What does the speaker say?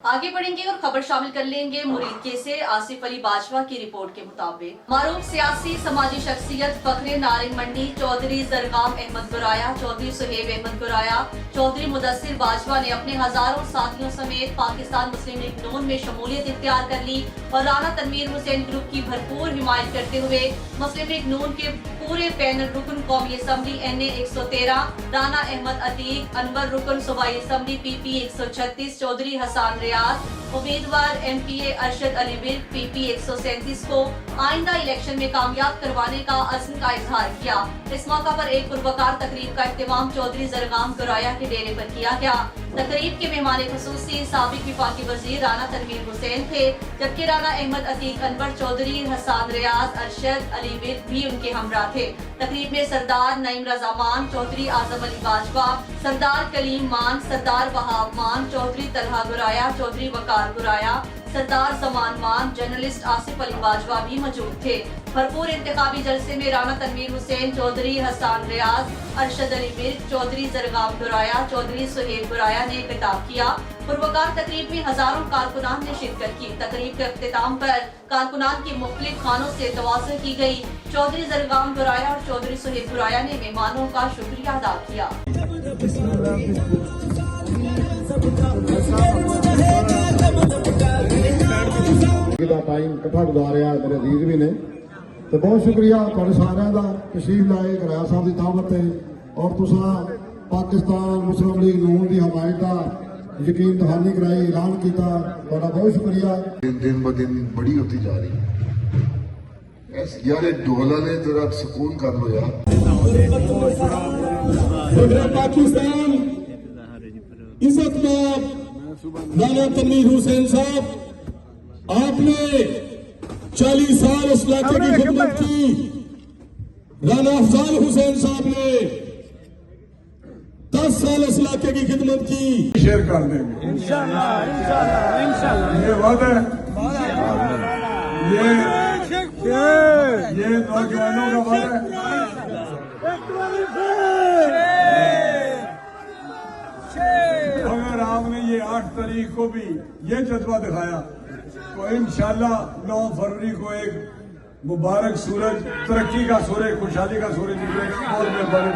आगे बढ़ेंगे और खबर शामिल कर लेंगे मुरीदके से। आसिफ अली बाजवा की रिपोर्ट के मुताबिक मारूफ सियासी समाजी शख्सियत फखरे नारिंग मंडी चौधरी जरगाम अहमद गुराया, चौधरी सुहेब अहमद गुराया, चौधरी मुदस्सिर बाजवा ने अपने हजारों साथियों समेत पाकिस्तान मुस्लिम लीग नून में शमूलियत इख्तियार कर ली और राना तनवीर हुसैन ग्रुप की भरपूर हिमायत करते हुए मुस्लिम लीग नून के पूरे पैनल रुकन कौमी असम्बली NA 113, राना अहमद अतीक, अनवर रुकन सूबाई असम्बली PP 136, चौधरी हसन रियाज, उम्मीदवार MPA अरशद अली विर्क PP 137 को आइंदा इलेक्शन में कामयाब करवाने का अज़्म का इजहार किया। इस मौका पर एक पुरवकार तकरीब का इख्तिताम चौधरी जरगाम गुराया के डेरे पर किया गया। तकरीब के मेहमान खुसूसी साबिक विफाकी वजीर राना तनवीर हुसैन थे, जबकि राना अहमद अतीक, अनवर चौधरी, हसन रियाज, अरशद अली विर्क भी उनके हमरा थे। तकरीब में सरदार नईम रजा मान, चौधरी आजम अली बाजवा, सरदार कलीम मान, सरदार वहाब मान, चौधरी तलहा गुराया, चौधरी वकार गुराया, सरदार जमान मान, जर्नलिस्ट आसिफ अली बाजवा भी मौजूद थे। भरपूर इंतखाबी जलसे में राना तनवीर हुसैन, चौधरी हसन रियाज, अरशद अली विर्क, चौधरी जरगाम गुराया, चौधरी सुहेब गुराया ने खिताब किया। पुरवकार तकरीब में हजारों कारकुनान ने शिरकत की। तकरीब के अख्तिताम पर कारकुनान की मुख्तलिफ खानों से तवाज़ुह की गई। चौधरी जरगाम गुराया और चौधरी सुहेब गुराया ने मेहमानों का शुक्रिया अदा किया। टाइम इकट्ठा गुजारिया मेरे अजीज भी ने, तो बहुत शुक्रिया तुहाडे सारिਆਂ ਦਾ तशरीफ लाए गराया साहब की दावत है और तुसा पाकिस्तान मुस्लिम लीग नून की हमायत का यकीन दहानी कराई, ऐलान किया, तुहाडा बहुत शुक्रिया। दिन ब दिन बड़ी होती जा रही है यार, डोला ने जरा सुकून कर लो यार। पाकिस्तान इज्जत राना तनवीर हुसैन साहब, आपने 40 साल इस इलाके की खिदमत की। राना अफजाल हुसैन साहब ने 10 साल इस इलाके की खिदमत की। शेयर कर देंगे इंशाल्लाह, इंशाल्लाह, इंशाल्लाह, ये वादा ये नौजवानों का वादा है। अगर आपने ये 8 तारीख को भी ये जज्बा दिखाया तो इंशाल्लाह 9 फरवरी को एक मुबारक सूरज, तरक्की का सूरज, खुशहाली का सूरज निकलेगा। और मैं बड़े